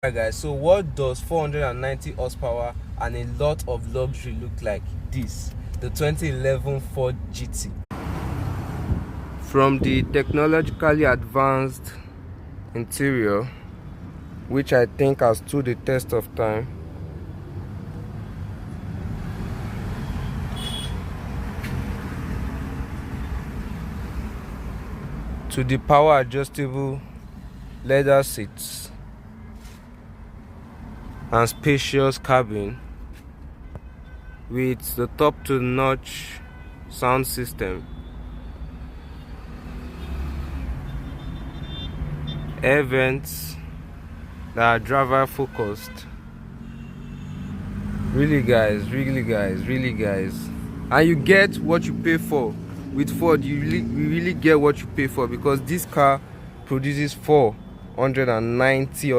Alright guys, so what does 490 horsepower and a lot of luxury look like? This, the 2011 Ford GT. From the technologically advanced interior, which I think has stood the test of time, to the power adjustable leather seats and spacious cabin with the top-to-notch sound system, air vents that are driver focused. Really guys, and you get what you pay for. With Ford, you really get what you pay for, because this car produces 490